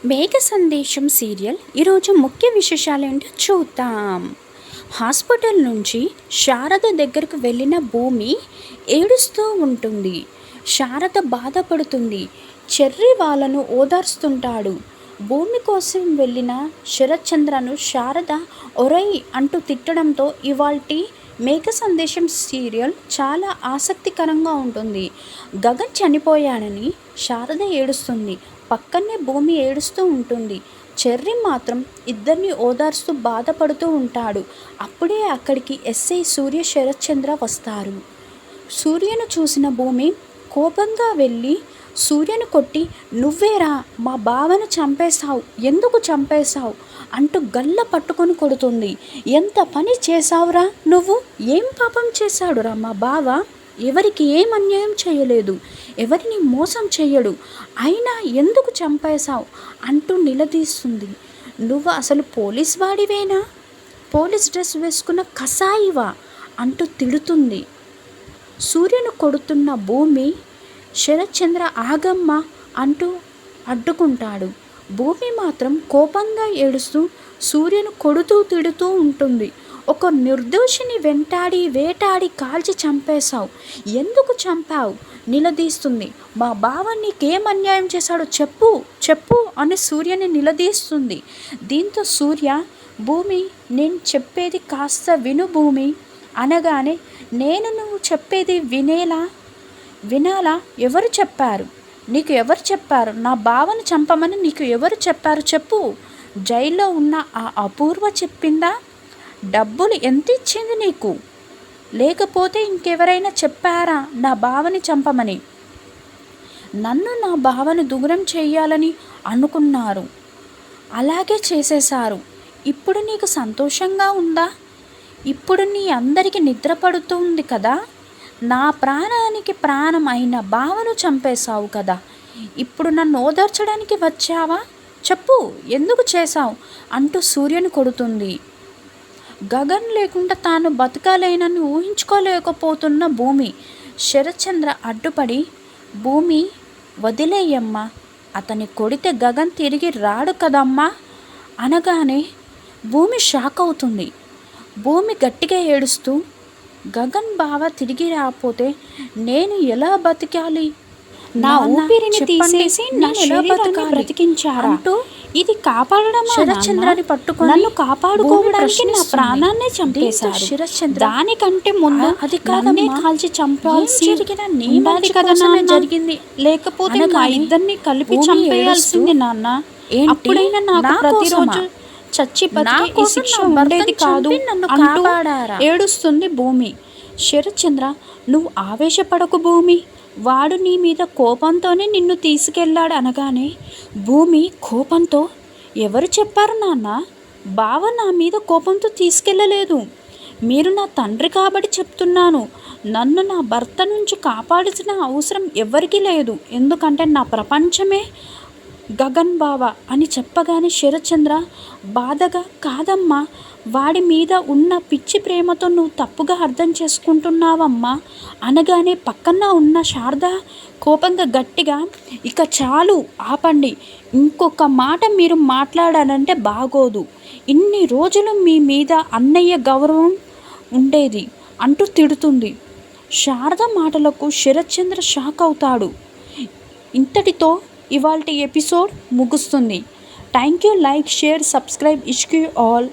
మేఘ సందేశం సీరియల్ ఈరోజు ముఖ్య విశేషాలేంటో చూద్దాం. హాస్పిటల్ నుంచి శారద దగ్గరకు వెళ్ళిన భూమి ఏడుస్తూ ఉంటుంది. శారద బాధపడుతుంది. చెర్రి వాళ్ళను ఓదార్స్తుంటాడు. భూమి కోసం వెళ్ళిన శరత్చంద్రను శారద ఒరై అంటూ తిట్టడంతో ఇవాల్టి మేఘ సందేశం సీరియల్ చాలా ఆసక్తికరంగా ఉంటుంది. గగన్ చనిపోయాడని శారద ఏడుస్తుంది. పక్కనే భూమి ఏడుస్తూ ఉంటుంది. చెర్రి మాత్రం ఇద్దరిని ఓదార్స్తూ బాధపడుతూ ఉంటాడు. అప్పుడే అక్కడికి ఎస్ఐ సూర్య శరత్చంద్ర వస్తారు. సూర్యను చూసిన భూమి కోపంగా వెళ్ళి సూర్యను కొట్టి, నువ్వేరా మా బావను చంపేశావు, ఎందుకు చంపేశావు అంటూ గల్ల పట్టుకొని కొడుతుంది. ఎంత పని చేశావురా నువ్వు, ఏం పాపం చేశాడురా మా బావ, ఎవరికి ఏం అన్యాయం చేయలేదు, ఎవరిని మోసం చెయ్యడు, అయినా ఎందుకు చంపేశావు అంటూ నిలదీస్తుంది. నువ్వు అసలు పోలీస్ వాడివేనా, పోలీస్ డ్రెస్ వేసుకున్న కసాయివా అంటూ తిడుతుంది. సూర్యును కొడుతున్న భూమి శరత్చంద్ర ఆగమ్మ అంటూ అడ్డుకుంటాడు. భూమి మాత్రం కోపంగా ఏడుస్తూ సూర్యును కొడుతూ తిడుతూ ఉంటుంది. ఒక నిర్దోషిని వేటాడి కాల్చి చంపేశావు, ఎందుకు చంపావు నిలదీస్తుంది. మా బావ నీకేం అన్యాయం చేశాడో చెప్పు చెప్పు అని సూర్యని నిలదీస్తుంది. దీంతో సూర్య, భూమి నేను చెప్పేది కాస్త విను భూమి అనగానే, నేను నువ్వు చెప్పేది వినాలా, ఎవరు చెప్పారు, నీకు ఎవరు చెప్పారు, నా బావను చంపమని నీకు ఎవరు చెప్పారు చెప్పు, జైల్లో ఉన్న ఆ అపూర్వ చెప్పిందా, డబ్బులు ఎంత ఇచ్చింది నీకు, లేకపోతే ఇంకెవరైనా చెప్పారా నా బావని చంపమని, నన్ను నా బావను దూరం చేయాలని అనుకున్నారు, అలాగే చేసేశారు, ఇప్పుడు నీకు సంతోషంగా ఉందా, ఇప్పుడు నీ అందరికీ నిద్ర పడుతుంది కదా, నా ప్రాణానికి ప్రాణం అయిన బావను చంపేశావు కదా, ఇప్పుడు నన్ను ఓదార్చడానికి వచ్చావా, చెప్పు ఎందుకు చేశావు అంటూ సూర్యను కొడుతుంది. గగన్ లేకుండా తాను బతకాలేనని ఊహించుకోలేకపోతున్న భూమి శరత్చంద్ర అడ్డుపడి, భూమి వదిలేయమ్మా, అతని కొడితే గగన్ తిరిగి రాడు కదమ్మా అనగానే భూమి షాక్ అవుతుంది. భూమి గట్టిగా ఏడుస్తూ, గగన్ బావ తిరిగి రాకపోతే నేను ఎలా బతికాలి, నా ఊపిరిని తీసేసి నా శరీరాన్ని బ్రతికించారా అంటూ ఇది కాపాడడం, శరత్చంద్రాన్ని పట్టుకొని నన్ను కాపాడుకోవడానికి నా ప్రాణాన్ని చంపేశారు, దానికంటే ముందు అది కాదనే కాల్చి చంపాల్సి కదా జరిగింది, లేకపోతే మా ఇద్దరిని కలిపి చంపేయాల్సింది నాన్న, అప్పుడైనా నాకు ప్రతిరోజు చచ్చి బతికే ఈ శిక్ష ఉండేది కాదు అంటూ ఏడుస్తుంది భూమి. శరత్చంద్ర, నువ్వు ఆవేశపడకు భూమి, వాడు నీ మీద కోపంతోనే నిన్ను తీసుకెళ్ళాడు అనగానే భూమి కోపంతో, ఎవరు చెప్పారు నాన్న, బావ నా మీద కోపంతో తీసుకెళ్ళలేదు, మీరు నా తండ్రి కాబట్టి చెప్తున్నాను, నన్ను నా భర్త నుంచి కాపాడాల్సిన అవసరం ఎవరికీ లేదు, ఎందుకంటే నా ప్రపంచమే గగన్ బావ అని చెప్పగానే శరత్చంద్ర బాధగా, కాదమ్మా, వాడి మీద ఉన్న పిచ్చి ప్రేమతో నువ్వు తప్పుగా అర్థం చేసుకుంటున్నావమ్మా అనగానే పక్కన ఉన్న శారద కోపంగా గట్టిగా, ఇక చాలు ఆపండి, ఇంకొక మాట మీరు మాట్లాడాలంటే బాగోదు, ఇన్ని రోజులు మీ మీద అన్నయ్య గౌరవం ఉండేది అంటూ తిడుతుంది. శారద మాటలకు శరత్చంద్ర షాక్ అవుతాడు. ఇంతటితో ఇవాల్టి ఎపిసోడ్ ముగుస్తుంది. Thank you, like, share, subscribe, Ishq you all.